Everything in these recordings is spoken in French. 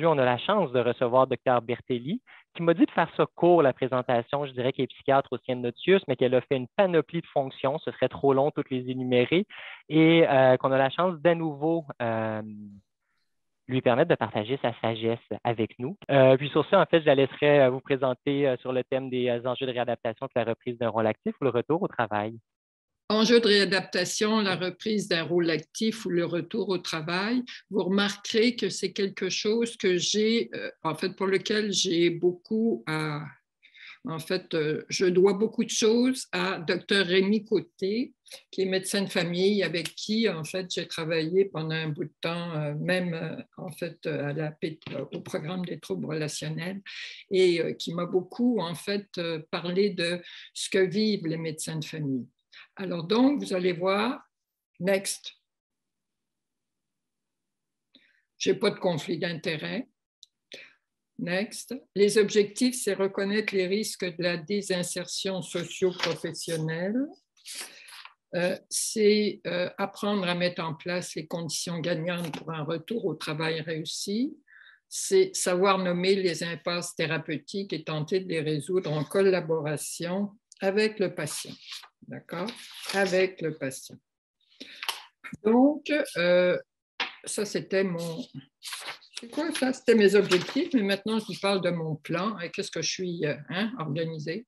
aujourd'hui, on a la chance de recevoir Dr Bertelli, qui m'a dit de faire ça court, la présentation. Je dirais qu'elle est psychiatre au Sienne Notius, mais qu'elle a fait une panoplie de fonctions. Ce serait trop long toutes les énumérer. Et qu'on a la chance d'à nouveau lui permettre de partager sa sagesse avec nous. Puis sur ça, en fait, je la laisserai vous présenter sur le thème des enjeux de réadaptation de la reprise d'un rôle actif ou le retour au travail. Enjeu de réadaptation, la reprise d'un rôle actif ou le retour au travail, vous remarquerez que c'est quelque chose que pour lequel j'ai beaucoup à... je dois beaucoup de choses à Dr Rémi Côté, qui est médecin de famille, avec qui, en fait, j'ai travaillé pendant un bout de temps, au programme des troubles relationnels, et qui m'a beaucoup, en fait, parlé de ce que vivent les médecins de famille. Alors donc, vous allez voir, next. Je n'ai pas de conflit d'intérêt. Next. Les objectifs, c'est reconnaître les risques de la désinsertion socio-professionnelle. C'est apprendre à mettre en place les conditions gagnantes pour un retour au travail réussi. C'est savoir nommer les impasses thérapeutiques et tenter de les résoudre en collaboration avec le patient. D'accord? Avec le patient. Donc, ça, c'était mon... C'est quoi ça? C'était mes objectifs, mais maintenant, je vous parle de mon plan. Qu'est-ce que je suis organisée?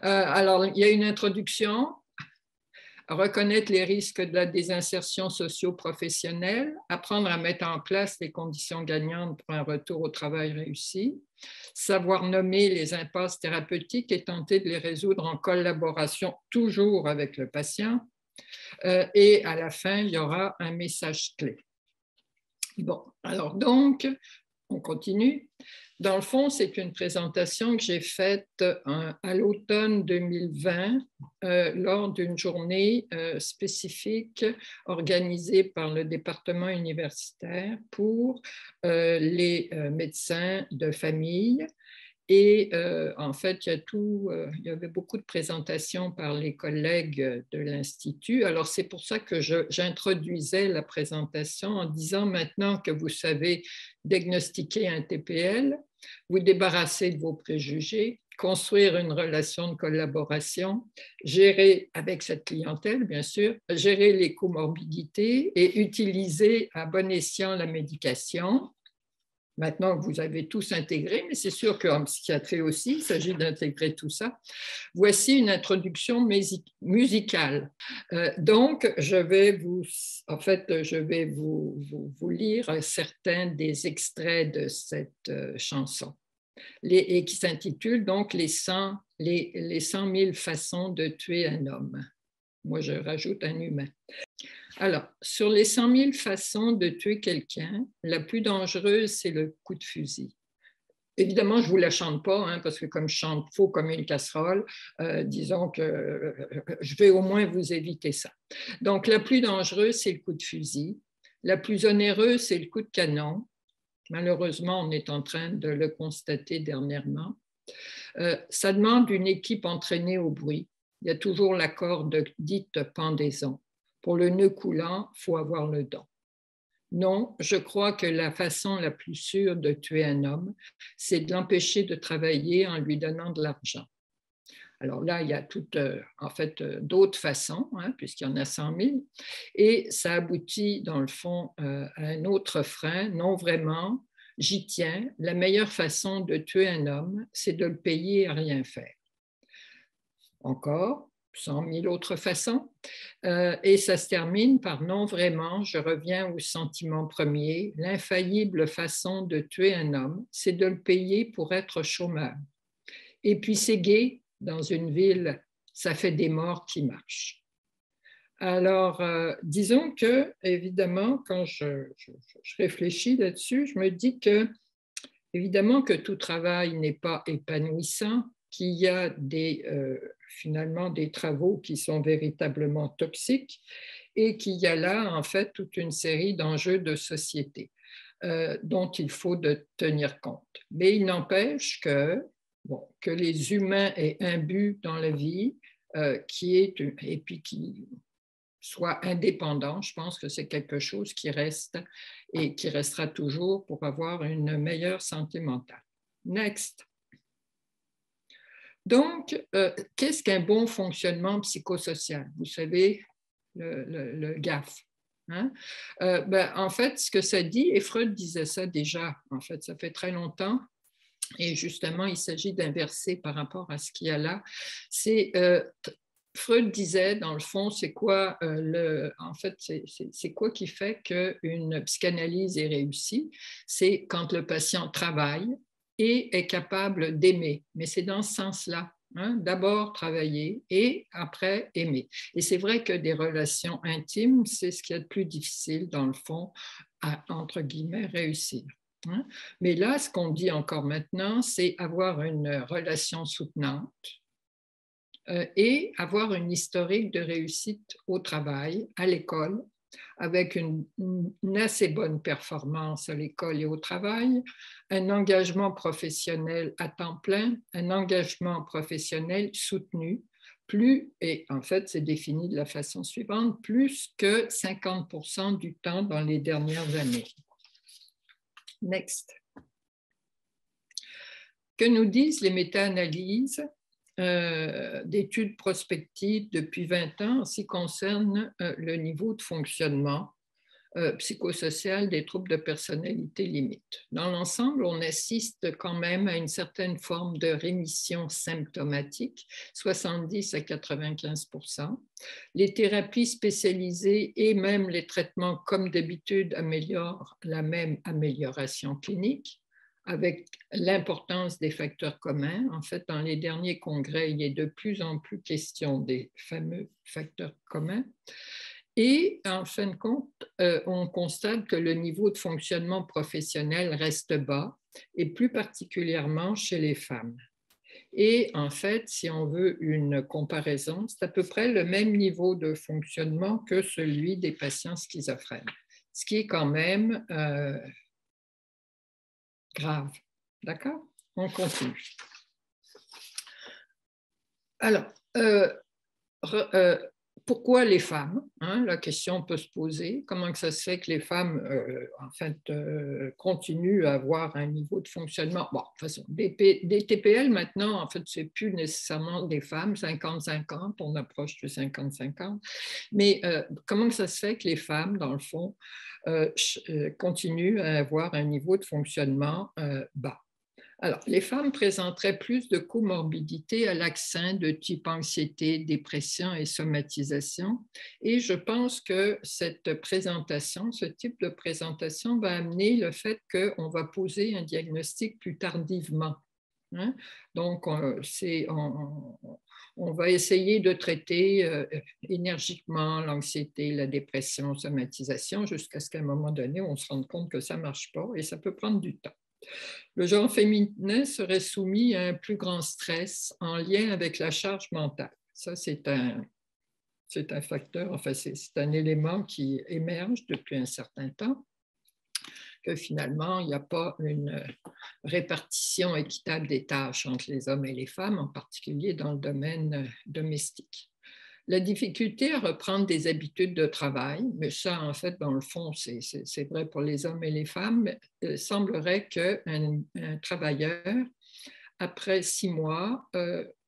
Alors, il y a une introduction. Reconnaître les risques de la désinsertion socio-professionnelle, apprendre à mettre en place les conditions gagnantes pour un retour au travail réussi, savoir nommer les impasses thérapeutiques et tenter de les résoudre en collaboration toujours avec le patient. Et à la fin, il y aura un message clé. Bon, alors donc, on continue. Dans le fond, c'est une présentation que j'ai faite à l'automne 2020 lors d'une journée spécifique organisée par le département universitaire pour les médecins de famille. Et en fait, il y avait beaucoup de présentations par les collègues de l'Institut. Alors, c'est pour ça que j'introduisais la présentation en disant maintenant que vous savez diagnostiquer un TPL, vous débarrasser de vos préjugés, construire une relation de collaboration, gérer avec cette clientèle, bien sûr, gérer les comorbidités et utiliser à bon escient la médication. Maintenant que vous avez tous intégré, mais c'est sûr qu'en psychiatrie aussi, il s'agit d'intégrer tout ça. Voici une introduction musicale. Donc, je vais vous lire certains des extraits de cette chanson et qui s'intitule donc les 100 000 façons de tuer un homme. Moi, je rajoute un humain. Alors, sur les 100 000 façons de tuer quelqu'un, la plus dangereuse, c'est le coup de fusil. Évidemment, je ne vous la chante pas, parce que comme je chante faux comme une casserole, disons que je vais au moins vous éviter ça. Donc, la plus dangereuse, c'est le coup de fusil. La plus onéreuse, c'est le coup de canon. Malheureusement, on est en train de le constater dernièrement. Ça demande une équipe entraînée au bruit. Il y a toujours la corde dite pendaison. Pour le nœud coulant, il faut avoir le don. Non, je crois que la façon la plus sûre de tuer un homme, c'est de l'empêcher de travailler en lui donnant de l'argent. Alors là, il y a d'autres façons, puisqu'il y en a 100 000, et ça aboutit, dans le fond, à un autre frein. Non, vraiment, j'y tiens. La meilleure façon de tuer un homme, c'est de le payer à rien faire. Encore 100 000 autres façons. Et ça se termine par non, vraiment, je reviens au sentiment premier. L'infaillible façon de tuer un homme, c'est de le payer pour être chômeur. Et puis c'est gai, dans une ville, ça fait des morts qui marchent. Alors, disons que, évidemment, quand je réfléchis là-dessus, je me dis que, évidemment, que tout travail n'est pas épanouissant, qu'il y a finalement des travaux qui sont véritablement toxiques et qu'il y a là, en fait, toute une série d'enjeux de société dont il faut tenir compte. Mais il n'empêche que les humains aient un but dans la vie et puis soit indépendant. Je pense que c'est quelque chose qui reste et qui restera toujours pour avoir une meilleure santé mentale. Next. Donc, qu'est-ce qu'un bon fonctionnement psychosocial? Vous savez, le GAF. Hein? En fait, ce que ça dit, et Freud disait ça déjà, en fait, ça fait très longtemps, et justement, il s'agit d'inverser par rapport à ce qu'il y a là. C'est Freud disait, dans le fond, c'est quoi c'est quoi qui fait qu'une psychanalyse est réussie? C'est quand le patient travaille et est capable d'aimer. Mais c'est dans ce sens-là. Hein? D'abord travailler et après aimer. Et c'est vrai que des relations intimes, c'est ce qu'il y a de plus difficile, dans le fond, à, entre guillemets, réussir. Hein? Mais là, ce qu'on dit encore maintenant, c'est avoir une relation soutenante et avoir une historique de réussite au travail, à l'école, avec une assez bonne performance à l'école et au travail, un engagement professionnel à temps plein, un engagement professionnel soutenu, et en fait, c'est défini de la façon suivante, plus que 50% du temps dans les dernières années. Next. Que nous disent les méta-analyses d'études prospectives depuis 20 ans en ce qui concerne le niveau de fonctionnement psychosocial des troubles de personnalité limite? Dans l'ensemble, on assiste quand même à une certaine forme de rémission symptomatique, 70 à 95%. Les thérapies spécialisées et même les traitements comme d'habitude améliorent la même amélioration clinique, avec l'importance des facteurs communs. En fait, dans les derniers congrès, il est de plus en plus question des fameux facteurs communs. Et en fin de compte, on constate que le niveau de fonctionnement professionnel reste bas, et plus particulièrement chez les femmes. Et en fait, si on veut une comparaison, c'est à peu près le même niveau de fonctionnement que celui des patients schizophrènes, ce qui est quand même grave. D'accord? On continue. Alors, pourquoi les femmes? Hein, la question peut se poser. Comment que ça se fait que les femmes, continuent à avoir un niveau de fonctionnement? Bon, de toute façon, des TPL maintenant, en fait, c'est plus nécessairement des femmes, 50-50, on approche de 50-50. Mais comment que ça se fait que les femmes, dans le fond, continuent à avoir un niveau de fonctionnement bas? Alors, les femmes présenteraient plus de comorbidité à l'accent de type anxiété, dépression et somatisation. Et je pense que cette présentation, ce type de présentation va amener le fait qu'on va poser un diagnostic plus tardivement. Hein? Donc, on va essayer de traiter énergiquement l'anxiété, la dépression, la somatisation, jusqu'à ce qu'à un moment donné, on se rende compte que ça ne marche pas et ça peut prendre du temps. Le genre féminin serait soumis à un plus grand stress en lien avec la charge mentale. Ça, c'est un facteur, enfin, c'est un élément qui émerge depuis un certain temps, que finalement, il n'y a pas une répartition équitable des tâches entre les hommes et les femmes, en particulier dans le domaine domestique. La difficulté à reprendre des habitudes de travail, mais ça, en fait, dans le fond, c'est vrai pour les hommes et les femmes, semblerait qu'un travailleur, après 6 mois,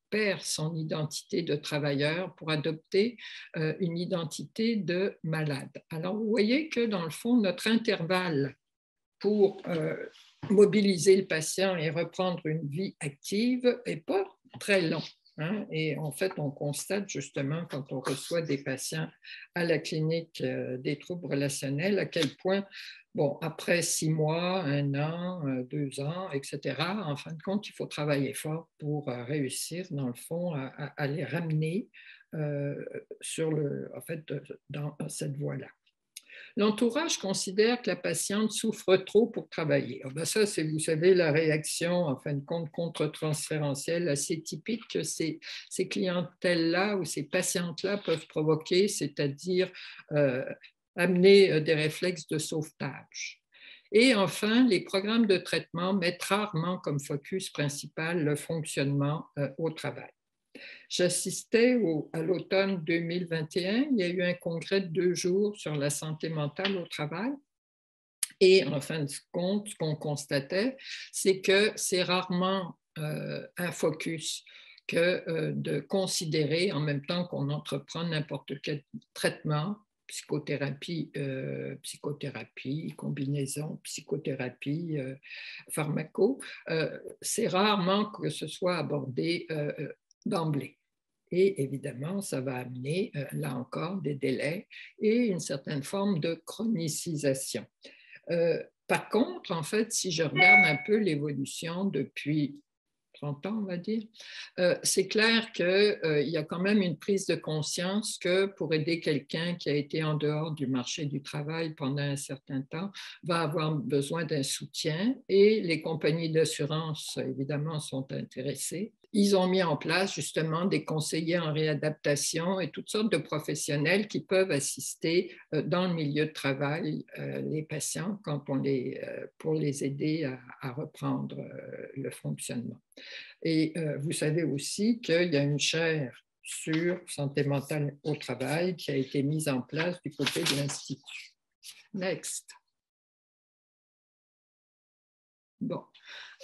perd son identité de travailleur pour adopter une identité de malade. Alors, vous voyez que, dans le fond, notre intervalle pour mobiliser le patient et reprendre une vie active n'est pas très long. Hein? Et en fait, on constate justement quand on reçoit des patients à la clinique des troubles relationnels à quel point, bon, après 6 mois, 1 an, 2 ans, etc., en fin de compte, il faut travailler fort pour réussir, dans le fond, à les ramener dans cette voie-là. L'entourage considère que la patiente souffre trop pour travailler. Ça, c'est, vous savez, la réaction, en fin de compte, contre-transférentielle assez typique que ces clientèles-là ou ces patientes-là peuvent provoquer, c'est-à-dire amener des réflexes de sauvetage. Et enfin, les programmes de traitement mettent rarement comme focus principal le fonctionnement au travail. J'assistais à l'automne 2021, il y a eu un congrès de 2 jours sur la santé mentale au travail. Et en fin de compte, ce qu'on constatait, c'est que c'est rarement un focus que de considérer en même temps qu'on entreprend n'importe quel traitement, psychothérapie, combinaison, psychothérapie, pharmaco, c'est rarement que ce soit abordé d'emblée. Et évidemment, ça va amener, là encore, des délais et une certaine forme de chronicisation. Par contre, en fait, si je regarde un peu l'évolution depuis 30 ans, on va dire, c'est clair qu'il y a quand même une prise de conscience que pour aider quelqu'un qui a été en dehors du marché du travail pendant un certain temps, va avoir besoin d'un soutien et les compagnies d'assurance, évidemment, sont intéressées. Ils ont mis en place justement des conseillers en réadaptation et toutes sortes de professionnels qui peuvent assister dans le milieu de travail les patients pour les aider à reprendre le fonctionnement. Et vous savez aussi qu'il y a une chaire sur santé mentale au travail qui a été mise en place du côté de l'Institut. Next. Bon,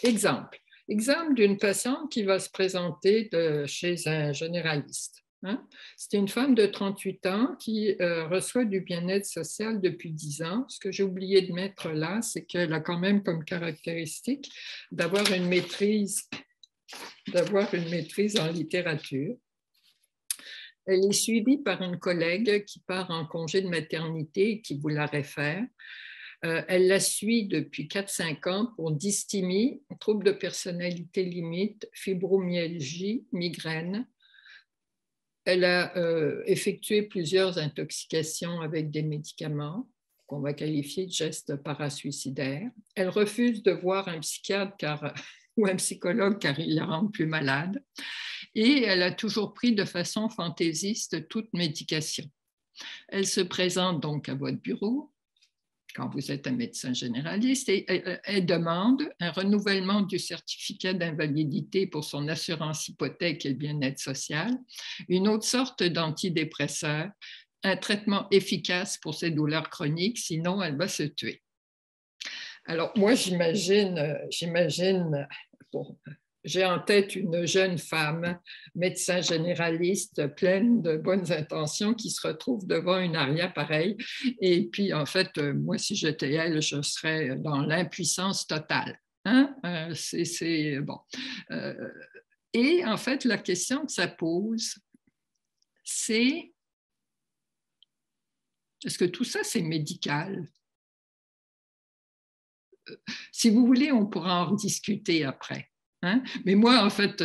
exemple. Exemple d'une patiente qui va se présenter chez un généraliste. Hein? C'est une femme de 38 ans qui reçoit du bien-être social depuis 10 ans. Ce que j'ai oublié de mettre là, c'est qu'elle a quand même comme caractéristique d'avoir une maîtrise en littérature. Elle est suivie par une collègue qui part en congé de maternité et qui vous la réfère. Elle la suit depuis 4-5 ans pour dysthymie, trouble de personnalité limite, fibromyalgie, migraine. Elle a effectué plusieurs intoxications avec des médicaments qu'on va qualifier de gestes parasuicidaires. Elle refuse de voir un psychiatre ou un psychologue car il la rend plus malade. Et elle a toujours pris de façon fantaisiste toute médication. Elle se présente donc à votre bureau quand vous êtes un médecin généraliste, et elle demande un renouvellement du certificat d'invalidité pour son assurance hypothèque et bien-être social, une autre sorte d'antidépresseur, un traitement efficace pour ses douleurs chroniques, sinon elle va se tuer. Alors moi, j'ai en tête une jeune femme, médecin généraliste, pleine de bonnes intentions, qui se retrouve devant une aria pareille. Et puis, en fait, moi, si j'étais elle, je serais dans l'impuissance totale. Hein? C'est bon. Et en fait, la question que ça pose, c'est est-ce que tout ça, c'est médical? Si vous voulez, on pourra en rediscuter après. Hein? Mais moi, en fait,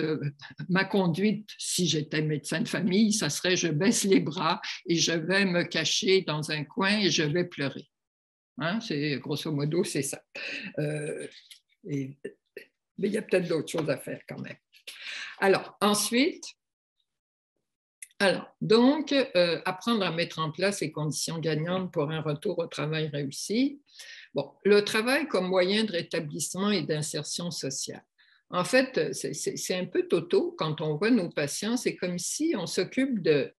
ma conduite, si j'étais médecin de famille, ça serait je baisse les bras et je vais me cacher dans un coin et je vais pleurer. Hein? Grosso modo, c'est ça. Mais il y a peut-être d'autres choses à faire quand même. Alors, ensuite, donc, apprendre à mettre en place les conditions gagnantes pour un retour au travail réussi. Bon, le travail comme moyen de rétablissement et d'insertion sociale. En fait, c'est un peu toto quand on voit nos patients, c'est comme si on s'occupe des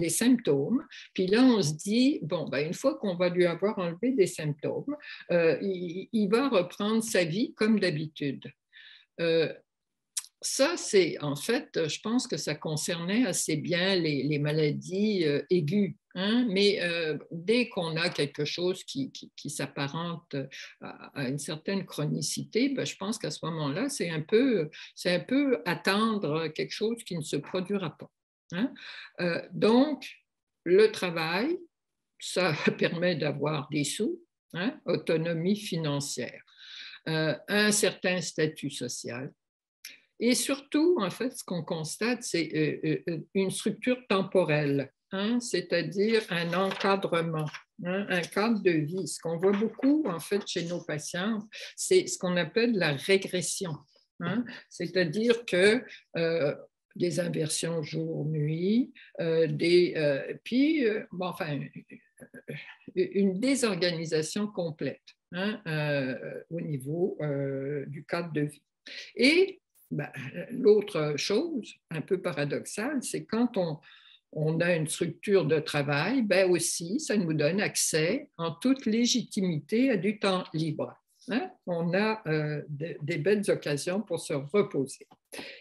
symptômes, puis là, on se dit, bon, ben, une fois qu'on va lui avoir enlevé des symptômes, il va reprendre sa vie comme d'habitude. Ça, c'est en fait, je pense que ça concernait assez bien les maladies aiguës. Hein? Mais dès qu'on a quelque chose qui s'apparente à une certaine chronicité, ben, je pense qu'à ce moment-là, c'est un peu attendre quelque chose qui ne se produira pas. Hein? Donc, le travail, ça permet d'avoir des sous, hein? Autonomie financière, un certain statut social. Et surtout, en fait, ce qu'on constate, c'est une structure temporelle, hein, c'est-à-dire un encadrement, hein, un cadre de vie. Ce qu'on voit beaucoup, en fait, chez nos patients, c'est ce qu'on appelle la régression, hein, c'est-à-dire que des inversions jour-nuit, une désorganisation complète, hein, au niveau du cadre de vie. Et Ben, l'autre chose, un peu paradoxale, c'est quand on a une structure de travail, ben aussi, ça nous donne accès en toute légitimité à du temps libre. Hein? On a des belles occasions pour se reposer.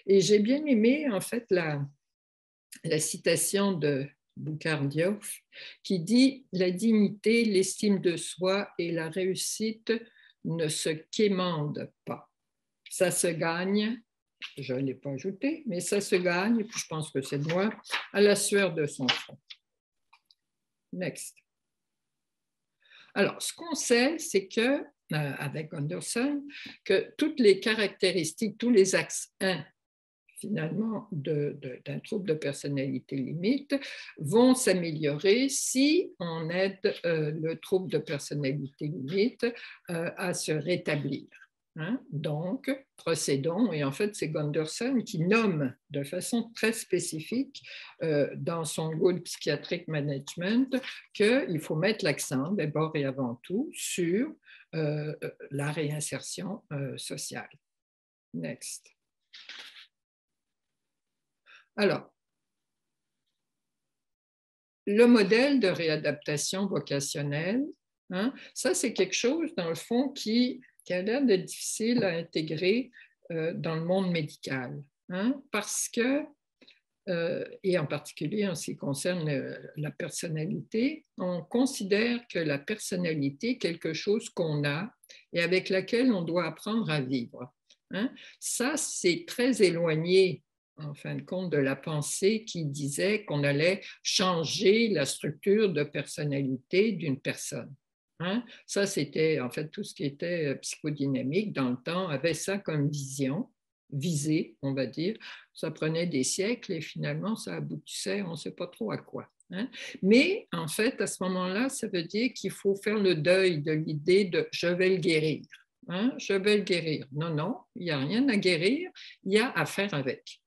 Et j'ai bien aimé, en fait, la citation de Boukhar Diouf qui dit « La dignité, l'estime de soi et la réussite ne se quémandent pas. Ça se gagne. » Je ne l'ai pas ajouté, mais ça se gagne, puis je pense que c'est de moi, à la sueur de son front. Next. Alors, ce qu'on sait, c'est que, avec Gunderson, que toutes les caractéristiques, tous les axes 1, finalement, d'un trouble de personnalité limite, vont s'améliorer si on aide le trouble de personnalité limite à se rétablir. Hein? Donc, procédons, et en fait, c'est Gunderson qui nomme de façon très spécifique dans son Good Psychiatric Management qu'il faut mettre l'accent, d'abord et avant tout, sur la réinsertion sociale. Next. Alors, le modèle de réadaptation vocationnelle, hein, ça, c'est quelque chose, dans le fond, qui a l'air d'être difficile à intégrer dans le monde médical, hein, parce que, et en particulier en ce qui concerne la personnalité, on considère que la personnalité est quelque chose qu'on a et avec laquelle on doit apprendre à vivre. Hein. Ça, c'est très éloigné en fin de compte, de la pensée qui disait qu'on allait changer la structure de personnalité d'une personne. Hein? Ça, c'était en fait tout ce qui était psychodynamique dans le temps, avait ça comme vision, visée, on va dire. Ça prenait des siècles et finalement, ça aboutissait, on ne sait pas trop à quoi. Hein? Mais en fait, à ce moment-là, ça veut dire qu'il faut faire le deuil de l'idée de « je vais le guérir ». Hein? Je vais le guérir. Non, non, il n'y a rien à guérir, il y a à faire avec.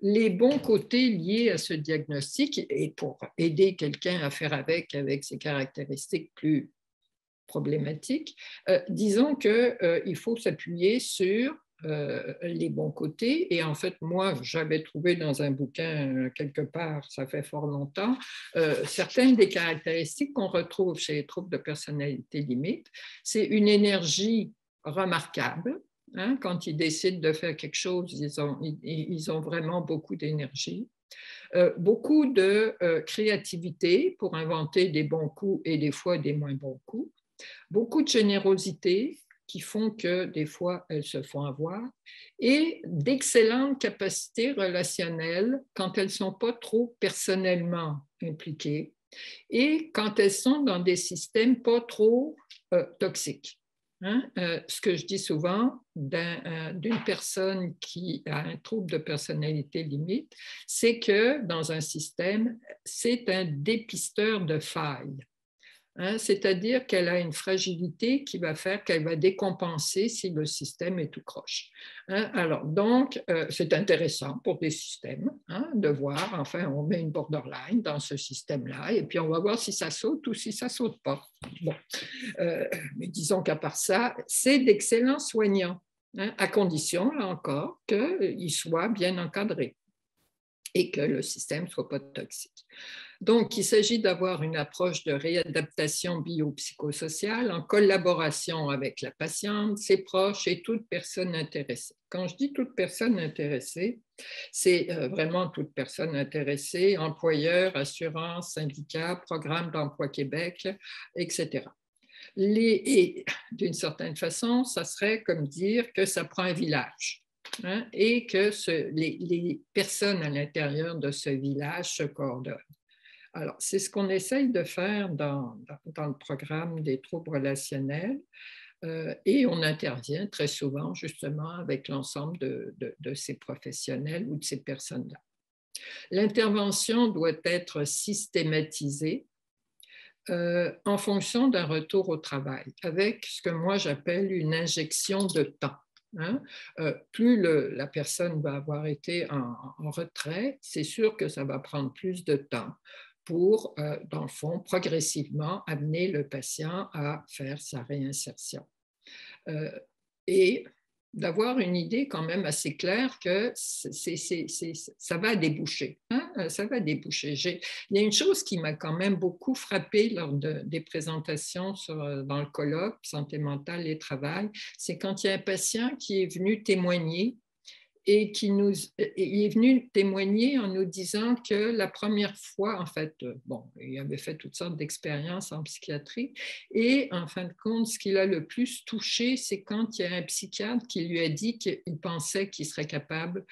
Les bons côtés liés à ce diagnostic et pour aider quelqu'un à faire avec ses caractéristiques plus problématiques, disons qu'il faut s'appuyer sur les bons côtés. Et en fait, moi, j'avais trouvé dans un bouquin quelque part, ça fait fort longtemps, certaines des caractéristiques qu'on retrouve chez les troubles de personnalité limite. C'est une énergie remarquable. Hein, quand ils décident de faire quelque chose, ils ont vraiment beaucoup d'énergie. Beaucoup de créativité pour inventer des bons coups et des fois des moins bons coups. Beaucoup de générosité qui font que des fois elles se font avoir. Et d'excellentes capacités relationnelles quand elles ne sont pas trop personnellement impliquées et quand elles sont dans des systèmes pas trop toxiques. Hein? Ce que je dis souvent d'une personne qui a un trouble de personnalité limite, c'est que dans un système, c'est un dépisteur de failles. Hein? C'est-à-dire qu'elle a une fragilité qui va faire qu'elle va décompenser si le système est tout croche. Hein? Alors, donc, c'est intéressant pour des systèmes hein, de voir, enfin, on met une borderline dans ce système-là et puis on va voir si ça saute ou si ça ne saute pas. Bon. Mais disons qu'à part ça, c'est d'excellents soignants, hein, à condition, là encore, qu'ils soient bien encadrés et que le système ne soit pas toxique. Donc, il s'agit d'avoir une approche de réadaptation biopsychosociale en collaboration avec la patiente, ses proches et toute personne intéressée. Quand je dis toute personne intéressée, c'est vraiment toute personne intéressée, employeur, assurance, syndicat, programme d'emploi Québec, etc. Et d'une certaine façon, ça serait comme dire que ça prend un village. Hein, et que les personnes à l'intérieur de ce village se coordonnent. Alors, c'est ce qu'on essaye de faire dans le programme des troubles relationnels et on intervient très souvent justement avec l'ensemble de ces professionnels ou de ces personnes-là. L'intervention doit être systématisée en fonction d'un retour au travail, avec ce que moi j'appelle une injection de temps. Hein? Plus la personne va avoir été en retrait, c'est sûr que ça va prendre plus de temps pour, dans le fond, progressivement amener le patient à faire sa réinsertion. Et d'avoir une idée quand même assez claire que ça va déboucher. Hein? Ça va déboucher. Il y a une chose qui m'a quand même beaucoup frappée lors des présentations dans le colloque Santé mentale et travail, c'est quand il y a un patient qui est venu témoigner et il est venu témoigner en nous disant que la première fois, en fait, bon, il avait fait toutes sortes d'expériences en psychiatrie, et en fin de compte, ce qui l'a le plus touché, c'est quand il y a un psychiatre qui lui a dit qu'il pensait qu'il serait capable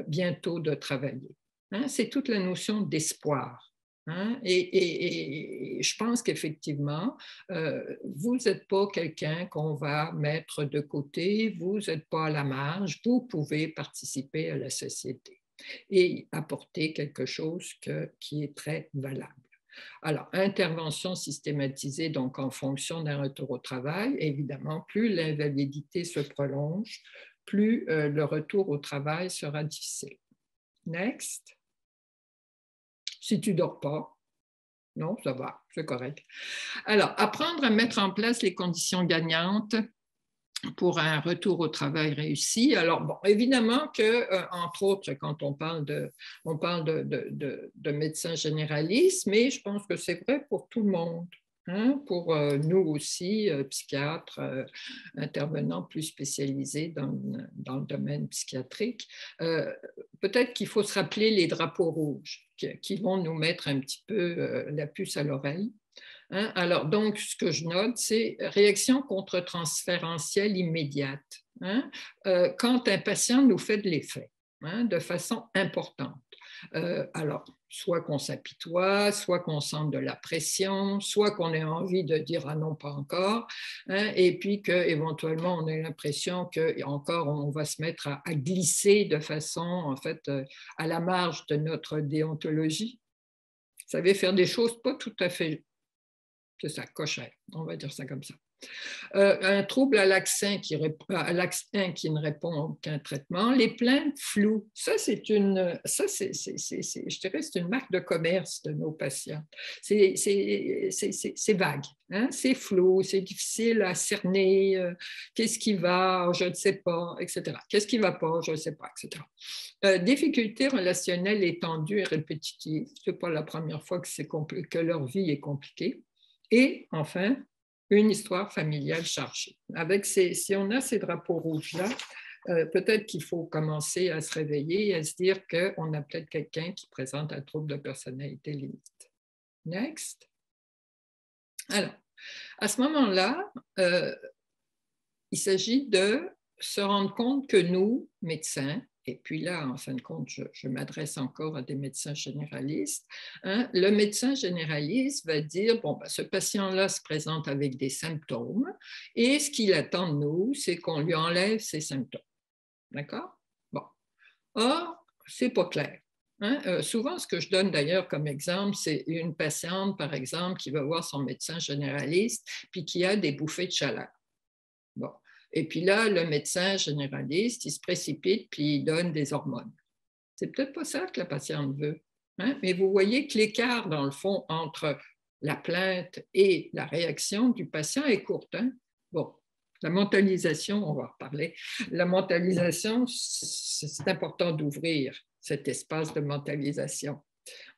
bientôt de travailler. Hein? C'est toute la notion d'espoir. Hein? Et je pense qu'effectivement, vous n'êtes pas quelqu'un qu'on va mettre de côté, vous n'êtes pas à la marge, vous pouvez participer à la société et apporter quelque chose qui est très valable. Alors, intervention systématisée, donc en fonction d'un retour au travail, évidemment, plus l'invalidité se prolonge, plus le retour au travail sera difficile. Next. Si tu ne dors pas, non, ça va, c'est correct. Alors, apprendre à mettre en place les conditions gagnantes pour un retour au travail réussi. Alors, bon, évidemment que, entre autres, quand on parle de médecins généralistes, mais je pense que c'est vrai pour tout le monde. Hein, pour nous aussi, psychiatres, intervenants plus spécialisés dans le domaine psychiatrique, peut-être qu'il faut se rappeler les drapeaux rouges qui vont nous mettre un petit peu la puce à l'oreille. Hein, alors, donc, ce que je note, c'est réaction contre-transférentielle immédiate. Hein, quand un patient nous fait de l'effet, hein, de façon importante. Alors, soit qu'on s'apitoie, soit qu'on sente de la pression, soit qu'on ait envie de dire « ah non, pas encore hein, », et puis qu'éventuellement, on ait l'impression qu'encore, on va se mettre à glisser de façon, en fait, à la marge de notre déontologie. Vous savez, faire des choses pas tout à fait, c'est ça, cochère, on va dire ça comme ça. Un trouble à l'axe 1 qui ne répond à aucun traitement, les plaintes floues, je dirais, c'est une marque de commerce de nos patients. C'est vague, hein? C'est flou, c'est difficile à cerner, qu'est-ce qui va, je ne sais pas, etc. Qu'est-ce qui ne va pas, je ne sais pas, etc. Difficultés relationnelles étendues et répétitives, ce n'est pas la première fois que leur vie est compliquée. Et enfin, une histoire familiale chargée. Si on a ces drapeaux rouges-là, peut-être qu'il faut commencer à se réveiller et à se dire qu'on a peut-être quelqu'un qui présente un trouble de personnalité limite. Next. Alors, à ce moment-là, il s'agit de se rendre compte que nous, médecins, et puis là, en fin de compte, je m'adresse encore à des médecins généralistes. Hein, le médecin généraliste va dire, bon, ben, ce patient-là se présente avec des symptômes et ce qu'il attend de nous, c'est qu'on lui enlève ces symptômes. D'accord? Bon. Or, c'est pas clair. Hein? Souvent, ce que je donne d'ailleurs comme exemple, c'est une patiente, par exemple, qui va voir son médecin généraliste puis qui a des bouffées de chaleur. Bon. Et puis là, le médecin généraliste, il se précipite puis il donne des hormones. C'est peut-être pas ça que la patiente veut. Hein? Mais vous voyez que l'écart, dans le fond, entre la plainte et la réaction du patient est courte. Hein? Bon, la mentalisation, on va en reparler. La mentalisation, c'est important d'ouvrir cet espace de mentalisation.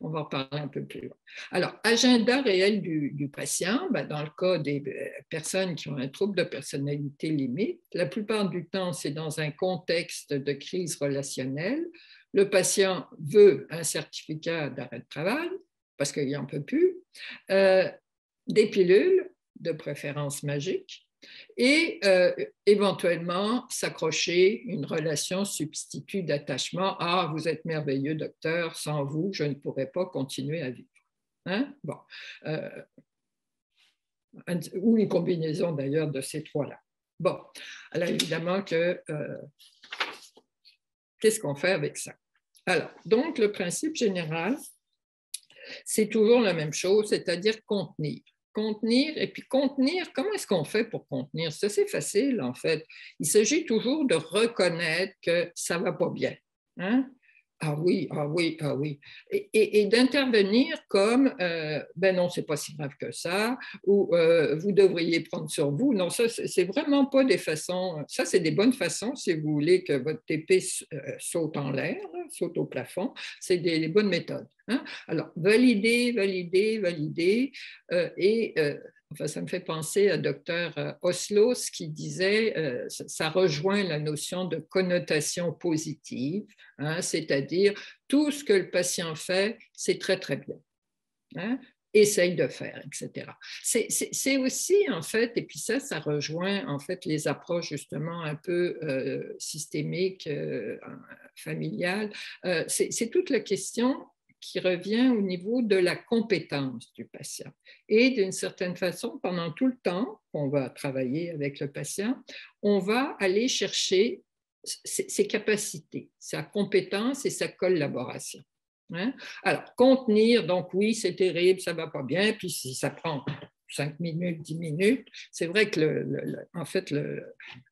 On va en parler un peu plus loin. Alors, agenda réel du patient, ben, dans le cas des personnes qui ont un trouble de personnalité limite, la plupart du temps, c'est dans un contexte de crise relationnelle. Le patient veut un certificat d'arrêt de travail parce qu'il n'en peut plus, des pilules, de préférence magiques, et éventuellement s'accrocher une relation substitut d'attachement. « Ah, vous êtes merveilleux, docteur, sans vous, je ne pourrais pas continuer à vivre. Hein? » Bon. Ou une combinaison d'ailleurs de ces trois-là. Bon, alors évidemment que qu'est-ce qu'on fait avec ça? Alors, donc le principe général, c'est toujours la même chose, c'est-à-dire contenir. Contenir, et puis contenir, comment est-ce qu'on fait pour contenir? C'est assez facile, en fait. Il s'agit toujours de reconnaître que ça ne va pas bien. Hein? Ah oui, ah oui, ah oui. Et d'intervenir comme, ben non, c'est pas si grave que ça, ou vous devriez prendre sur vous. Non, ça, c'est vraiment pas des façons, ça, c'est des bonnes façons si vous voulez que votre TP saute en l'air, là, saute au plafond. C'est des bonnes méthodes. Hein? Alors, valider, valider, valider, et enfin, ça me fait penser à Dr Oslos qui disait, ça rejoint la notion de connotation positive, hein, c'est-à-dire tout ce que le patient fait, c'est très, très bien. Hein, essaye de faire, etc. C'est aussi, en fait, et puis ça rejoint, en fait, les approches, justement, un peu systémiques, familiales. C'est toute la question qui revient au niveau de la compétence du patient. Et d'une certaine façon, pendant tout le temps qu'on va travailler avec le patient, on va aller chercher ses capacités, sa compétence et sa collaboration. Hein? Alors, contenir, donc oui, c'est terrible, ça ne va pas bien, puis si ça prend 5 minutes, 10 minutes, c'est vrai que en fait,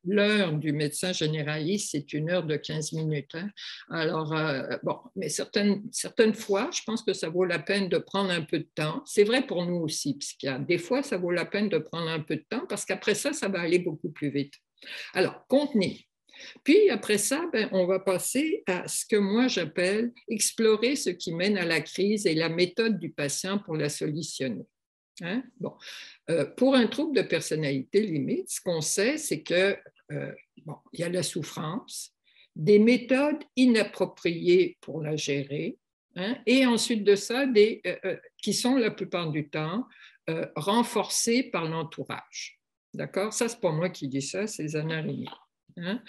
l'heure du médecin généraliste, c'est une heure de 15 minutes. Hein? Alors, bon, mais certaines fois, je pense que ça vaut la peine de prendre un peu de temps. C'est vrai pour nous aussi, psychiatres. Des fois, ça vaut la peine de prendre un peu de temps parce qu'après ça va aller beaucoup plus vite. Alors, contenir. Puis après ça, ben, on va passer à ce que moi j'appelle explorer ce qui mène à la crise et la méthode du patient pour la solutionner. Hein? Bon. Pour un trouble de personnalité limite, ce qu'on sait, c'est que bon, il y a la souffrance, des méthodes inappropriées pour la gérer, hein? Et ensuite de ça, qui sont la plupart du temps renforcées par l'entourage. D'accord? Ça, c'est pas moi qui dis ça, c'est Zana Rimi. Hein?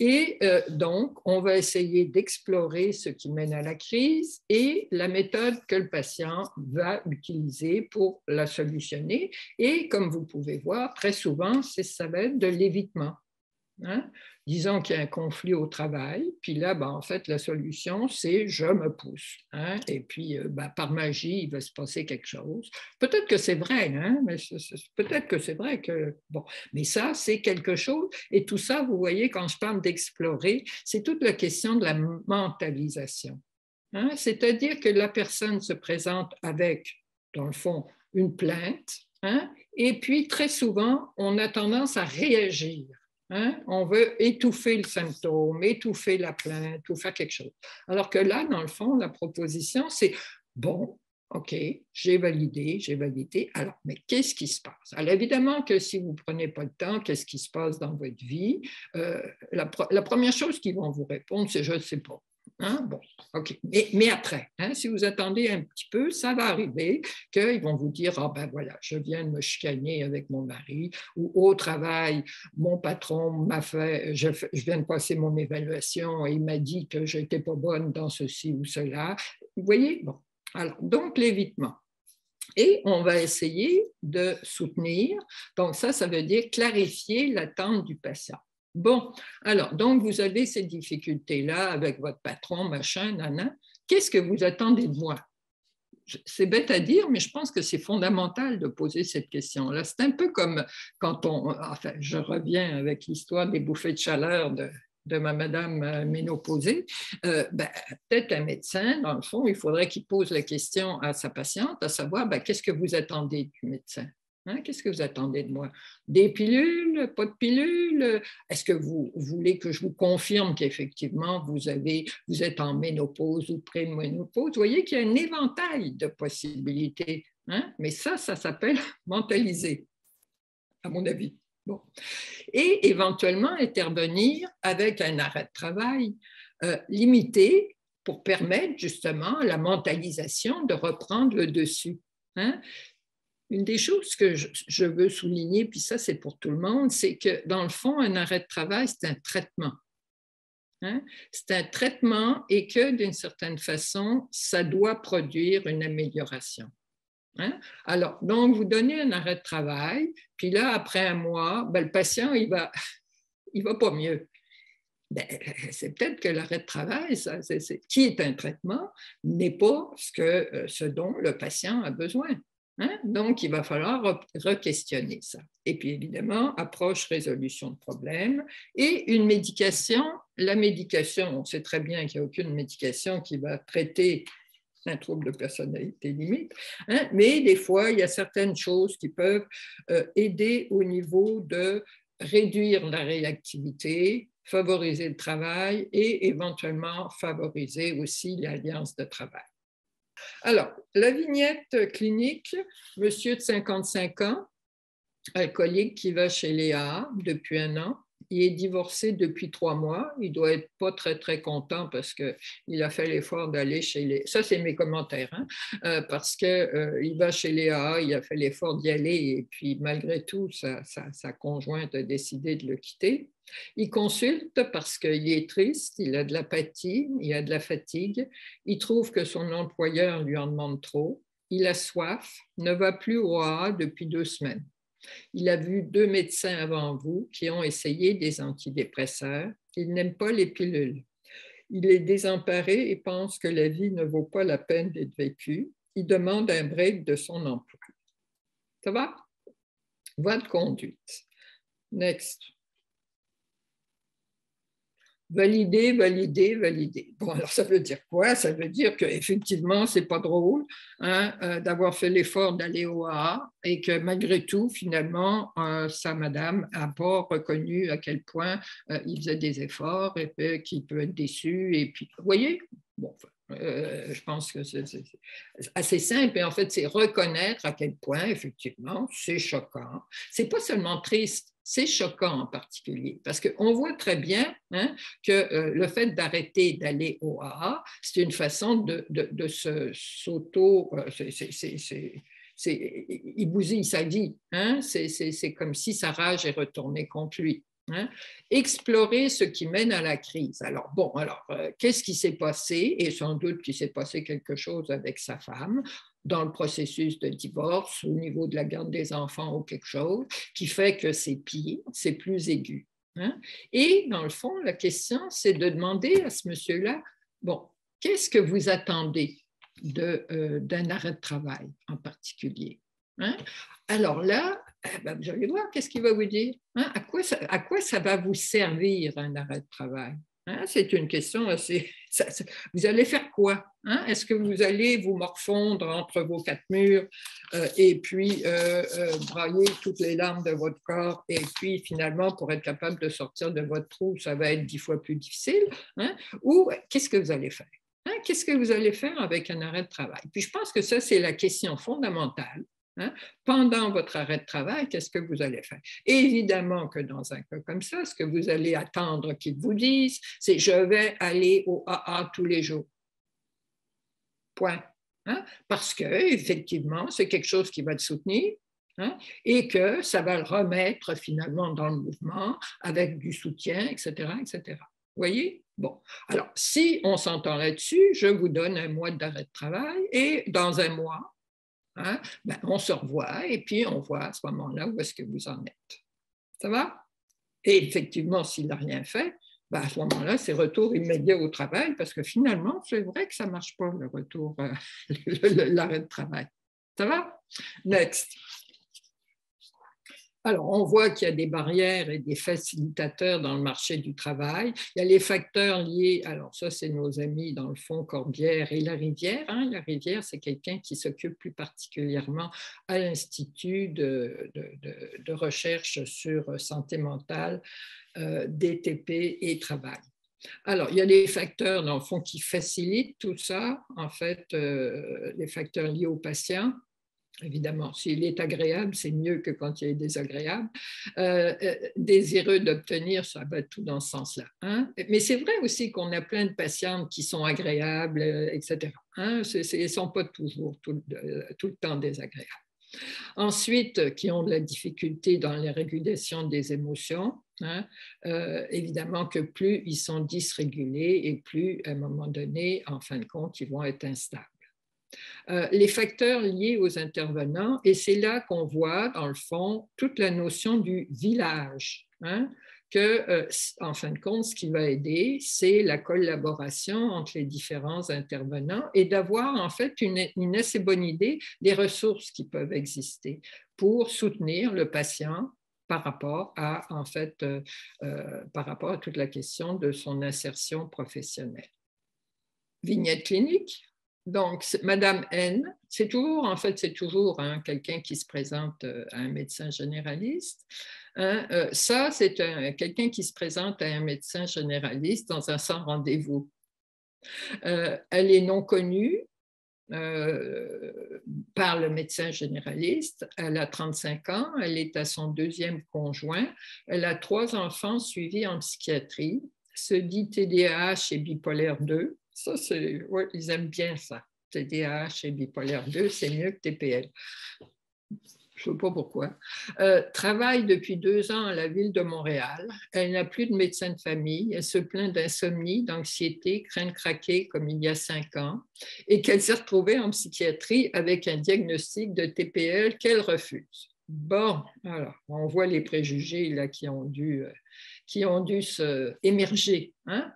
Et donc, on va essayer d'explorer ce qui mène à la crise et la méthode que le patient va utiliser pour la solutionner. Et comme vous pouvez voir, très souvent, ça va être de l'évitement. Hein? Disons qu'il y a un conflit au travail, puis là, ben, en fait, la solution, c'est je me pousse. Hein? Et puis, ben, par magie, il va se passer quelque chose. Peut-être que c'est vrai, hein? Mais peut-être que c'est vrai que. Bon, mais ça, c'est quelque chose. Et tout ça, vous voyez, quand je parle d'explorer, c'est toute la question de la mentalisation. Hein? C'est-à-dire que la personne se présente avec, dans le fond, une plainte, hein? Et puis très souvent, on a tendance à réagir. Hein? On veut étouffer le symptôme, étouffer la plainte ou faire quelque chose. Alors que là, dans le fond, la proposition, c'est bon, OK, j'ai validé. Alors, mais qu'est-ce qui se passe? Alors, évidemment que si vous ne prenez pas le temps, qu'est-ce qui se passe dans votre vie? La première chose qu'ils vont vous répondre, c'est je ne sais pas. Hein? Bon, OK. Mais après, hein, si vous attendez un petit peu, ça va arriver qu'ils vont vous dire ah ben voilà, je viens de me chicaner avec mon mari ou au travail, mon patron m'a fait, je viens de passer mon évaluation et il m'a dit que je n'étais pas bonne dans ceci ou cela. Vous voyez? Bon. Alors, donc l'évitement. Et on va essayer de soutenir. Donc ça veut dire clarifier l'attente du patient. Bon, alors, donc vous avez ces difficultés-là avec votre patron, machin, nana. Qu'est-ce que vous attendez de moi? C'est bête à dire, mais je pense que c'est fondamental de poser cette question-là. C'est un peu comme quand enfin, je reviens avec l'histoire des bouffées de chaleur de ma madame ménopausée, ben, peut-être un médecin, dans le fond, il faudrait qu'il pose la question à sa patiente, à savoir, ben, qu'est-ce que vous attendez du médecin? Hein, qu'est-ce que vous attendez de moi? Des pilules? Pas de pilules? Est-ce que vous voulez que je vous confirme qu'effectivement vous êtes en ménopause ou pré-ménopause? Vous voyez qu'il y a un éventail de possibilités. Hein? Mais ça s'appelle mentaliser, à mon avis. Bon. Et éventuellement intervenir avec un arrêt de travail limité pour permettre justement à la mentalisation de reprendre le dessus. Hein? Une des choses que je veux souligner, puis ça c'est pour tout le monde, c'est que dans le fond, un arrêt de travail, c'est un traitement. Hein? C'est un traitement et que d'une certaine façon, ça doit produire une amélioration. Hein? Alors, donc, vous donnez un arrêt de travail, puis là, après un mois, ben, le patient, il va pas mieux. Ben, c'est peut-être que l'arrêt de travail, qui est un traitement, n'est pas ce dont le patient a besoin. Hein? Donc, il va falloir re-questionner ça. Et puis, évidemment, approche résolution de problème et une médication la médication, on sait très bien qu'il n'y a aucune médication qui va traiter un trouble de personnalité limite, hein, mais des fois, il y a certaines choses qui peuvent aider au niveau de réduire la réactivité, favoriser le travail et éventuellement favoriser aussi l'alliance de travail. Alors, la vignette clinique, monsieur de 55 ans, alcoolique qui va chez Léa depuis 1 an. Il est divorcé depuis 3 mois. Il doit être pas très, très content parce qu'il a fait l'effort d'aller chez Léa. Ça, c'est mes commentaires, hein? Parce qu'il va chez Léa, il a fait l'effort d'y aller et puis malgré tout, sa conjointe a décidé de le quitter. Il consulte parce qu'il est triste, il a de l'apathie, il a de la fatigue. Il trouve que son employeur lui en demande trop. Il a soif, ne va plus au AA depuis 2 semaines. Il a vu 2 médecins avant vous qui ont essayé des antidépresseurs. Il n'aime pas les pilules. Il est désemparé et pense que la vie ne vaut pas la peine d'être vécue. Il demande un break de son emploi. Ça va? Voie de conduite. Next. Valider, valider, valider. Bon, alors ça veut dire quoi? Ça veut dire qu'effectivement, ce n'est pas drôle, hein, d'avoir fait l'effort d'aller au AA et que malgré tout, finalement, sa madame n'a pas reconnu à quel point il faisait des efforts et qu'il peut être déçu. Et puis, vous voyez? Bon, je pense que c'est assez simple. Et en fait, c'est reconnaître à quel point, effectivement, c'est choquant. Ce n'est pas seulement triste. C'est choquant en particulier, parce qu'on voit très bien, hein, que le fait d'arrêter d'aller au AA, c'est une façon de s'auto... il bousille sa vie, hein, c'est comme si sa rage est retournée contre lui. Hein. Explorer ce qui mène à la crise. Alors, bon, qu'est-ce qui s'est passé? Et sans doute qu'il s'est passé quelque chose avec sa femme dans le processus de divorce, au niveau de la garde des enfants ou quelque chose, qui fait que c'est pire, c'est plus aigu. Hein? Et dans le fond, la question, c'est de demander à ce monsieur-là, bon, qu'est-ce que vous attendez d'un arrêt de travail en particulier? Hein? Alors là, ben, vous allez voir, qu'est-ce qu'il va vous dire? Hein? À quoi ça va vous servir un arrêt de travail? Hein? C'est une question assez... vous allez faire quoi? Hein? Est-ce que vous allez vous morfondre entre vos 4 murs et puis brailler toutes les larmes de votre corps et puis finalement, pour être capable de sortir de votre trou, ça va être 10 fois plus difficile? Hein? Ou qu'est-ce que vous allez faire? Hein? Qu'est-ce que vous allez faire avec un arrêt de travail? Puis je pense que ça, c'est la question fondamentale. Hein? Pendant votre arrêt de travail, qu'est-ce que vous allez faire? Et évidemment que dans un cas comme ça, ce que vous allez attendre qu'ils vous disent, c'est « je vais aller au AA tous les jours ». Point. Hein? Parce qu'effectivement, c'est quelque chose qui va le soutenir, hein? Et que ça va le remettre finalement dans le mouvement avec du soutien, etc., etc. Vous voyez? Bon, alors si on s'entend là-dessus, je vous donne 1 mois d'arrêt de travail et dans 1 mois, hein, ben, on se revoit et puis on voit à ce moment-là où est-ce que vous en êtes. Ça va? Et effectivement, s'il n'a rien fait, ben, à ce moment-là, c'est retour immédiat au travail parce que finalement, c'est vrai que ça ne marche pas, le retour, l'arrêt de travail. Ça va? Next. Alors, on voit qu'il y a des barrières et des facilitateurs dans le marché du travail. Il y a les facteurs liés, alors ça, c'est nos amis dans le fond, Corbière et Larivière. Hein. Larivière, c'est quelqu'un qui s'occupe plus particulièrement à l'Institut de recherche sur santé mentale, DTP et travail. Alors, il y a des facteurs, dans le fond, qui facilitent tout ça. En fait, les facteurs liés aux patients. Évidemment, s'il est agréable, c'est mieux que quand il est désagréable. Désireux d'obtenir, ça va tout dans ce sens-là. Hein? Mais c'est vrai aussi qu'on a plein de patientes qui sont agréables, etc. Hein? Ils ne sont pas toujours tout le temps désagréables. Ensuite, qui ont de la difficulté dans la régulation des émotions. Hein? Évidemment que plus ils sont dysrégulés et plus, à un moment donné, en fin de compte, ils vont être instables. Les facteurs liés aux intervenants, et c'est là qu'on voit, dans le fond, toute la notion du village, hein, que, en fin de compte, ce qui va aider, c'est la collaboration entre les différents intervenants et d'avoir, en fait, une assez bonne idée des ressources qui peuvent exister pour soutenir le patient par rapport à, en fait, par rapport à toute la question de son insertion professionnelle. Vignette clinique. Donc, Madame N, c'est toujours, en fait, c'est toujours hein, quelqu'un qui se présente à un médecin généraliste. Hein, ça, c'est quelqu'un qui se présente à un médecin généraliste dans un sans rendez-vous. Elle est non connue par le médecin généraliste. Elle a 35 ans, elle est à son deuxième conjoint. Elle a 3 enfants suivis en psychiatrie, se dit TDAH et bipolaire 2. Ça, c'est, ouais, ils aiment bien ça. TDAH et bipolaire 2, c'est mieux que TPL. Je ne sais pas pourquoi. Travaille depuis 2 ans à la ville de Montréal. Elle n'a plus de médecin de famille. Elle se plaint d'insomnie, d'anxiété, craint de craquer comme il y a 5 ans et qu'elle s'est retrouvée en psychiatrie avec un diagnostic de TPL qu'elle refuse. Bon, alors, on voit les préjugés là, qui ont dû émerger, hein,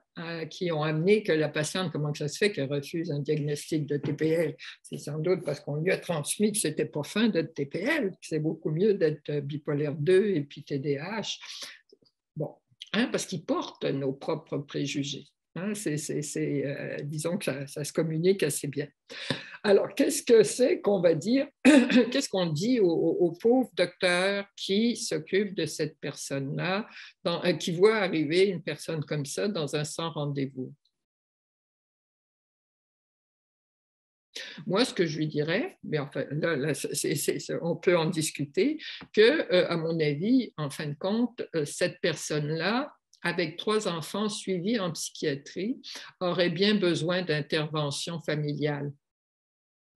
qui ont amené que la patiente, comment ça se fait qu'elle refuse un diagnostic de TPL? C'est sans doute parce qu'on lui a transmis que ce n'était pas fin d'être TPL, que c'est beaucoup mieux d'être bipolaire 2 et puis TDAH. Bon, hein, parce qu'ils portent nos propres préjugés. Hein, disons que ça se communique assez bien. Alors, qu'est-ce que c'est qu'on va dire, qu'est-ce qu'on dit au pauvre docteur qui s'occupe de cette personne-là, qui voit arriver une personne comme ça dans un sans rendez-vous? Moi, ce que je lui dirais, mais enfin, là, on peut en discuter, que, à mon avis, en fin de compte, cette personne-là, avec 3 enfants suivis en psychiatrie, aurait bien besoin d'intervention familiale.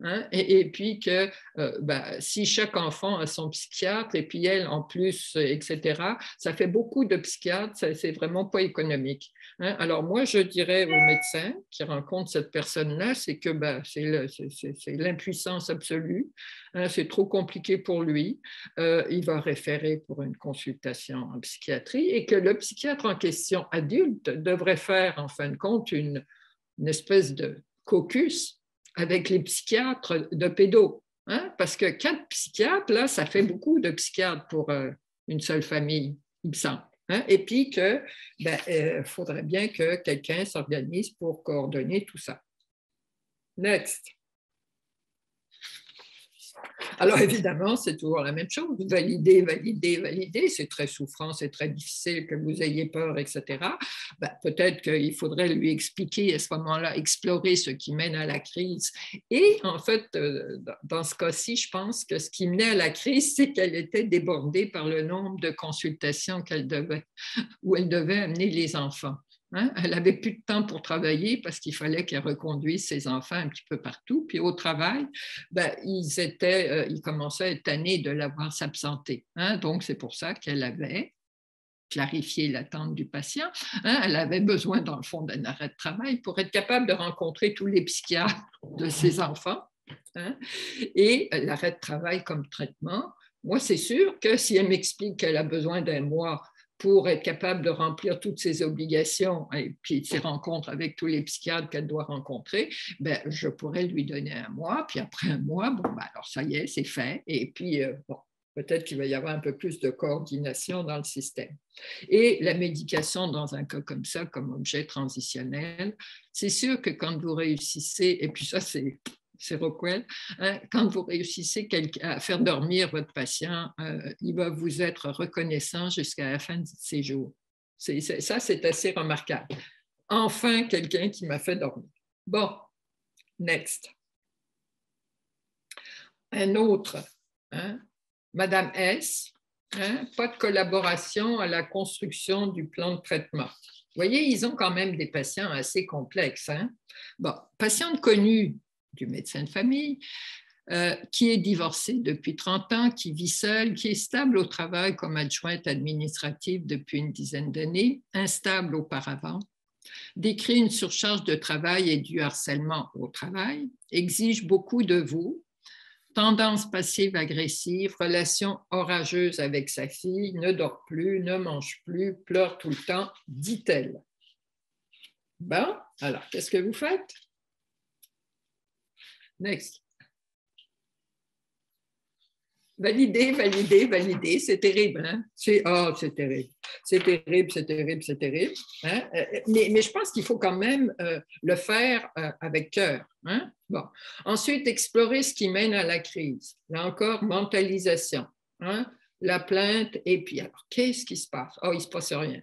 Hein? Et puis que si chaque enfant a son psychiatre et puis elle en plus, etc., ça fait beaucoup de psychiatres, c'est vraiment pas économique. Hein? Alors moi, je dirais aux médecins qui rencontrent cette personne-là, c'est que c'est l'impuissance absolue, hein? C'est trop compliqué pour lui, il va référer pour une consultation en psychiatrie et que le psychiatre en question adulte devrait faire en fin de compte une espèce de caucus avec les psychiatres de pédos. Hein? Parce que 4 psychiatres, là, ça fait beaucoup de psychiatres pour une seule famille, il me semble. Hein? Et puis que faudrait bien que quelqu'un s'organise pour coordonner tout ça. Next. Alors évidemment, c'est toujours la même chose. Valider, valider, valider, c'est très souffrant, c'est très difficile que vous ayez peur, etc. Peut-être qu'il faudrait lui expliquer à ce moment-là, explorer ce qui mène à la crise. Et en fait, dans ce cas-ci, je pense que ce qui menait à la crise, c'est qu'elle était débordée par le nombre de consultations où elle devait amener les enfants. Hein? Elle n'avait plus de temps pour travailler parce qu'il fallait qu'elle reconduise ses enfants un petit peu partout. Puis au travail, ils commençaient à être tannés de la voir s'absenter. Hein? Donc, c'est pour ça qu'elle avait clarifié l'attente du patient. Hein? Elle avait besoin, dans le fond, d'un arrêt de travail pour être capable de rencontrer tous les psychiatres de ses enfants. Hein? Et l'arrêt de travail comme traitement, moi, c'est sûr que si elle m'explique qu'elle a besoin d'1 mois pour être capable de remplir toutes ses obligations et puis ses rencontres avec tous les psychiatres qu'elle doit rencontrer, je pourrais lui donner 1 mois, puis après 1 mois, alors ça y est, c'est fait, et puis peut-être qu'il va y avoir un peu plus de coordination dans le système. Et la médication dans un cas comme ça, comme objet transitionnel, c'est sûr que quand vous réussissez, et puis ça c'est Rockwell, hein, quand vous réussissez à faire dormir votre patient, il va vous être reconnaissant jusqu'à la fin de ses jours. Ça, c'est assez remarquable. Enfin, quelqu'un qui m'a fait dormir. Bon, next. Un autre, hein, Madame S, hein, pas de collaboration à la construction du plan de traitement. Vous voyez, ils ont quand même des patients assez complexes. Hein? Bon, patiente connue du médecin de famille, qui est divorcée depuis 30 ans, qui vit seule, qui est stable au travail comme adjointe administrative depuis une dizaine d'années, instable auparavant, décrit une surcharge de travail et du harcèlement au travail, exige beaucoup de vous, tendance passive-agressive, relation orageuse avec sa fille, ne dort plus, ne mange plus, pleure tout le temps, dit-elle. Bon, alors, qu'est-ce que vous faites? Next. Valider, valider, valider, c'est terrible. Hein? C'est terrible. C'est terrible, c'est terrible, c'est terrible. Hein? Mais je pense qu'il faut quand même le faire avec cœur. Hein? Bon. Ensuite, explorer ce qui mène à la crise. Là encore, mentalisation. Hein? La plainte, et puis alors, qu'est-ce qui se passe? Il ne se passe rien.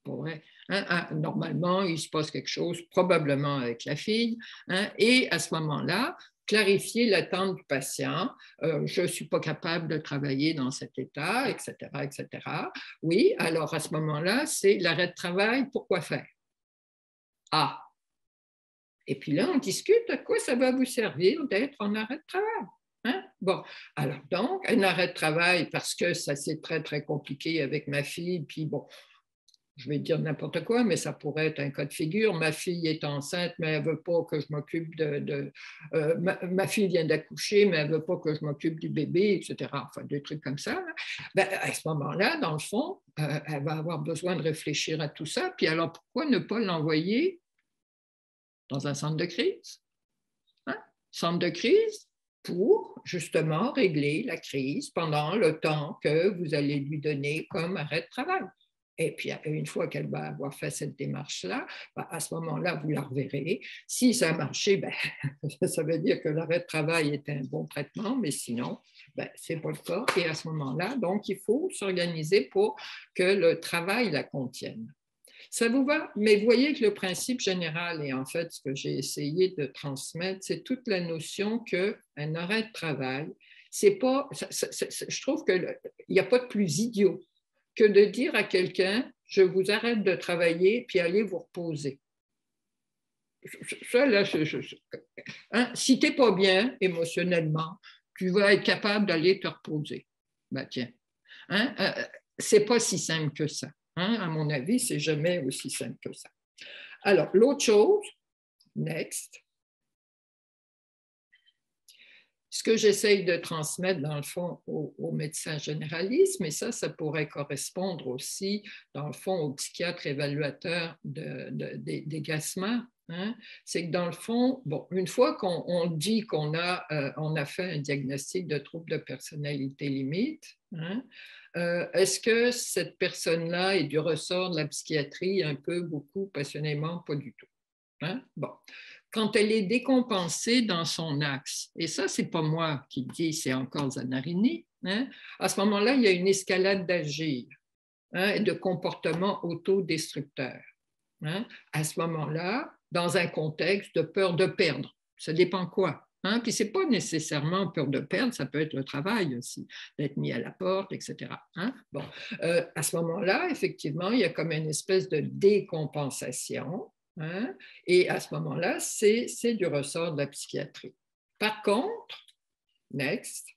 Pour vrai. Hein? Normalement, il se passe quelque chose, probablement avec la fille. Hein? Et à ce moment-là, clarifier l'attente du patient. Je ne suis pas capable de travailler dans cet état, etc., etc. Oui, alors à ce moment-là, c'est l'arrêt de travail. Pourquoi faire? Et puis là, on discute à quoi ça va vous servir d'être en arrêt de travail. Hein? Bon, alors donc, un arrêt de travail parce que ça c'est très, très compliqué avec ma fille, puis bon, je vais dire n'importe quoi, mais ça pourrait être un cas de figure. Ma fille est enceinte, mais elle ne veut pas que je m'occupe ma fille vient d'accoucher, mais elle ne veut pas que je m'occupe du bébé, etc. Enfin, des trucs comme ça. Ben, à ce moment-là, dans le fond, elle va avoir besoin de réfléchir à tout ça. Puis alors, pourquoi ne pas l'envoyer dans un centre de crise? Hein? Centre de crise pour justement régler la crise pendant le temps que vous allez lui donner comme arrêt de travail. Et puis, une fois qu'elle va avoir fait cette démarche-là, à ce moment-là, vous la reverrez. Si ça a marché, ça veut dire que l'arrêt de travail est un bon traitement, mais sinon, ce n'est pas le cas. Et à ce moment-là, donc, il faut s'organiser pour que le travail la contienne. Ça vous va? Mais vous voyez que le principe général, et en fait, ce que j'ai essayé de transmettre, c'est toute la notion qu'un arrêt de travail, c'est pas, je trouve qu'il n'y a pas de plus idiot que de dire à quelqu'un, je vous arrête de travailler, puis allez vous reposer. Ça, là, hein, si tu n'es pas bien émotionnellement, tu vas être capable d'aller te reposer. Tiens. Hein, c'est pas si simple que ça. Hein? À mon avis, c'est jamais aussi simple que ça. Alors, l'autre chose, next. Ce que j'essaye de transmettre, dans le fond, aux médecins généralistes, mais ça pourrait correspondre aussi, dans le fond, aux psychiatres évaluateurs d'agacement, hein, c'est que, dans le fond, bon, une fois qu'on dit qu'on a fait un diagnostic de trouble de personnalité limite, hein, est-ce que cette personne-là est du ressort de la psychiatrie un peu, beaucoup, passionnément? Pas du tout. Hein? Bon. Quand elle est décompensée dans son axe, et ça, ce n'est pas moi qui le dis, c'est encore Zanarini, hein? À ce moment-là, il y a une escalade d'agir, hein, et de comportements autodestructeurs. Hein? À ce moment-là, dans un contexte de peur de perdre, ça dépend quoi. Hein? Puis ce n'est pas nécessairement peur de perdre, ça peut être le travail aussi, d'être mis à la porte, etc. Hein? Bon. À ce moment-là, effectivement, il y a comme une espèce de décompensation. Hein? Et à ce moment-là, c'est du ressort de la psychiatrie. Par contre, next,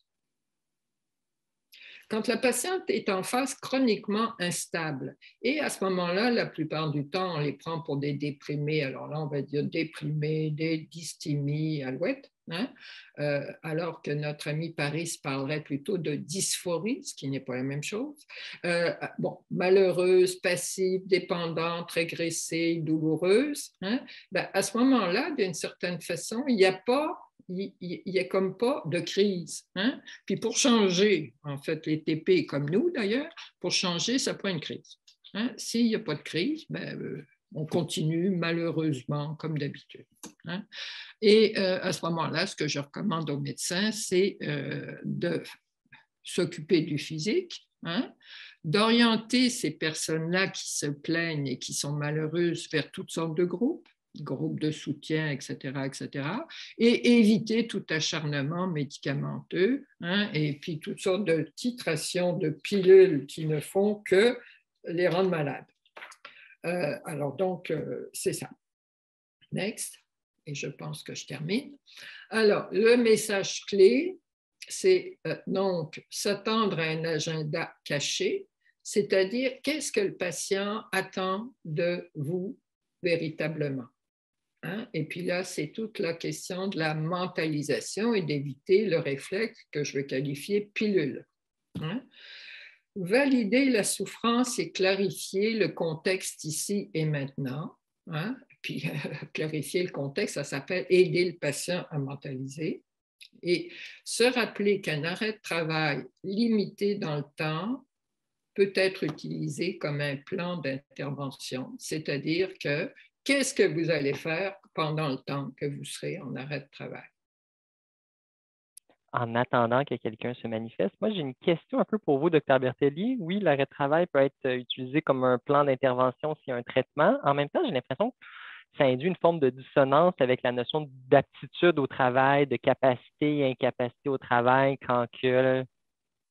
quand la patiente est en phase chroniquement instable, et à ce moment-là, la plupart du temps, on les prend pour des déprimés, alors là, on va dire déprimés, des dysthymies, alouettes, hein? Alors que notre ami Paris parlerait plutôt de dysphorie, ce qui n'est pas la même chose. Bon, malheureuse, passive, dépendante, régressée, douloureuse, hein? À ce moment-là, d'une certaine façon, il n'y a comme pas de crise. Hein? Puis pour changer, en fait, les TP comme nous d'ailleurs, pour changer, ça prend une crise. Hein? S'il n'y a pas de crise, on continue malheureusement comme d'habitude. Hein? Et à ce moment-là, ce que je recommande aux médecins, c'est de s'occuper du physique, hein? D'orienter ces personnes-là qui se plaignent et qui sont malheureuses vers toutes sortes de groupes de soutien, etc., etc., et éviter tout acharnement médicamenteux, hein, et puis toutes sortes de titrations de pilules qui ne font que les rendre malades. Alors donc, c'est ça. Next, et je pense que je termine. Alors, le message clé, c'est donc s'attendre à un agenda caché, c'est-à-dire qu'est-ce que le patient attend de vous véritablement. Hein? Et puis là, c'est toute la question de la mentalisation et d'éviter le réflexe que je vais qualifier pilule. Hein? Valider la souffrance et clarifier le contexte ici et maintenant. Hein? Puis clarifier le contexte, ça s'appelle aider le patient à mentaliser. Et se rappeler qu'un arrêt de travail limité dans le temps peut être utilisé comme un plan d'intervention, c'est-à-dire que qu'est-ce que vous allez faire pendant le temps que vous serez en arrêt de travail? En attendant que quelqu'un se manifeste. Moi, j'ai une question un peu pour vous, Dr. Bertelli. Oui, l'arrêt de travail peut être utilisé comme un plan d'intervention s'il y a un traitement. En même temps, j'ai l'impression que ça induit une forme de dissonance avec la notion d'aptitude au travail, de capacité et incapacité au travail quand que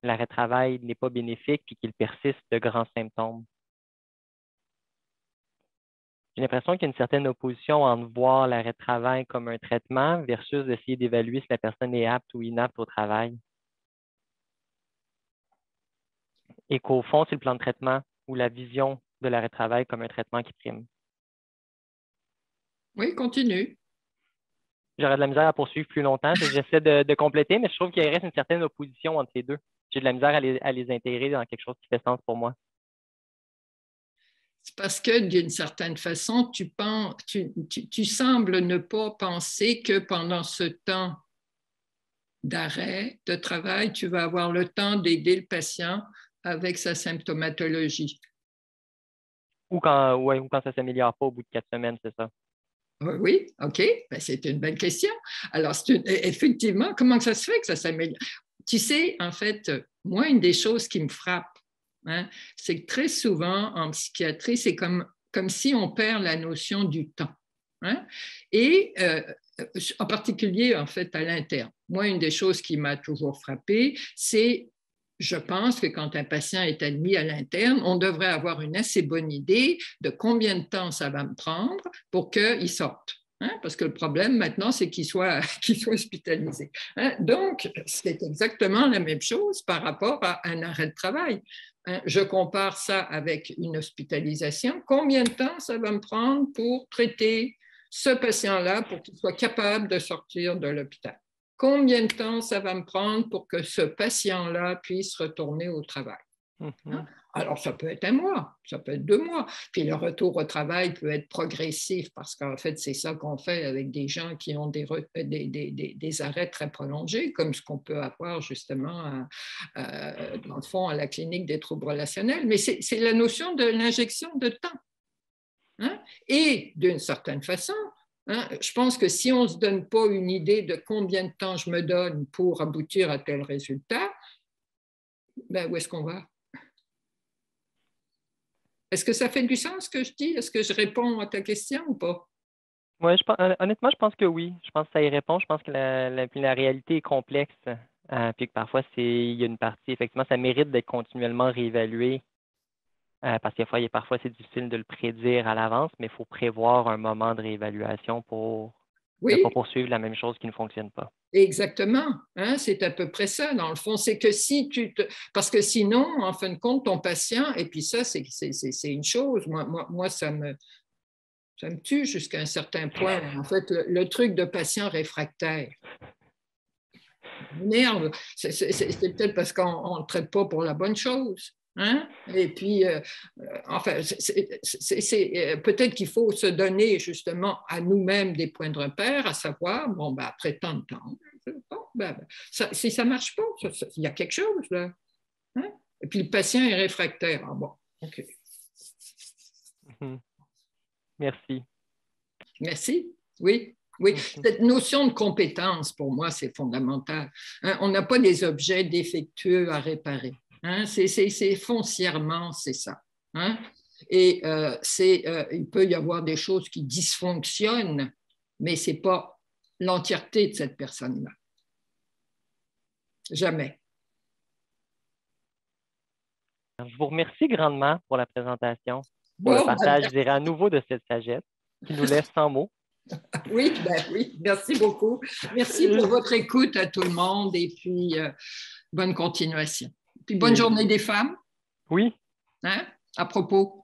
l'arrêt de travail n'est pas bénéfique et qu'il persiste de grands symptômes. J'ai l'impression qu'il y a une certaine opposition entre voir l'arrêt de travail comme un traitement versus essayer d'évaluer si la personne est apte ou inapte au travail. Et qu'au fond, c'est le plan de traitement ou la vision de l'arrêt de travail comme un traitement qui prime. Oui, continue. J'aurais de la misère à poursuivre plus longtemps. J'essaie de compléter, mais je trouve qu'il reste une certaine opposition entre les deux. J'ai de la misère à les intégrer dans quelque chose qui fait sens pour moi. C'est parce que d'une certaine façon, tu sembles ne pas penser que pendant ce temps d'arrêt de travail, tu vas avoir le temps d'aider le patient avec sa symptomatologie. Ou quand ça ne s'améliore pas au bout de 4 semaines, c'est ça. Oui, OK, ben, c'est une bonne question. Alors, effectivement, comment ça se fait que ça s'améliore? Tu sais, en fait, moi, une des choses qui me frappe, hein, c'est que très souvent, en psychiatrie, c'est comme si on perd la notion du temps. Hein? Et en particulier, en fait, à l'interne. Moi, une des choses qui m'a toujours frappée, c'est je pense que quand un patient est admis à l'interne, on devrait avoir une assez bonne idée de combien de temps ça va me prendre pour qu'il sorte. Hein? Parce que le problème maintenant, c'est qu'il soit hospitalisé. Hein? Donc, c'est exactement la même chose par rapport à un arrêt de travail. Hein? Je compare ça avec une hospitalisation. Combien de temps ça va me prendre pour traiter ce patient-là pour qu'il soit capable de sortir de l'hôpital? Combien de temps ça va me prendre pour que ce patient-là puisse retourner au travail? Hein? Alors, ça peut être 1 mois, ça peut être 2 mois. Puis le retour au travail peut être progressif parce qu'en fait, c'est ça qu'on fait avec des gens qui ont des arrêts très prolongés, comme ce qu'on peut avoir justement, dans le fond, à la clinique des troubles relationnels. Mais c'est la notion de l'injection de temps. Hein? Et d'une certaine façon, hein, je pense que si on ne se donne pas une idée de combien de temps je me donne pour aboutir à tel résultat, ben où est-ce qu'on va? Est-ce que ça fait du sens ce que je dis? Est-ce que je réponds à ta question ou pas? Oui, honnêtement, je pense que oui. Je pense que ça y répond. Je pense que la réalité est complexe. Puis que parfois, il y a une partie, effectivement, ça mérite d'être continuellement réévalué. Parce que parfois, c'est difficile de le prédire à l'avance, mais il faut prévoir un moment de réévaluation pour ne pas Oui, poursuivre la même chose qui ne fonctionne pas. exactement. Hein, c'est à peu près ça, dans le fond. C'est que si parce que sinon, en fin de compte, ton patient, et puis ça, c'est une chose. Moi ça me tue jusqu'à un certain point. En fait, le truc de patient réfractaire m'énerve. C'est peut-être parce qu'on ne le traite pas pour la bonne chose. Hein? Et puis, enfin, peut-être qu'il faut se donner justement à nous-mêmes des points de repère, à savoir, bon, ben, après tant de temps, bon, ben, si ça ne marche pas, il y a quelque chose là. Hein? Et puis le patient est réfractaire. Ah, bon, OK. Merci. Merci. Oui. Oui, cette notion de compétence, pour moi, c'est fondamental. Hein? On n'a pas des objets défectueux à réparer. Hein? C'est foncièrement, c'est ça. Hein? Et il peut y avoir des choses qui dysfonctionnent, mais ce n'est pas l'entièreté de cette personne-là. Jamais. Je vous remercie grandement pour la présentation, pour le Bon, partage, je dirais, à nouveau de cette sagesse qui nous laisse sans mots. oui, merci beaucoup. Merci pour votre écoute à tout le monde et puis bonne continuation. Puis bonne journée des femmes. Oui. Hein, à propos.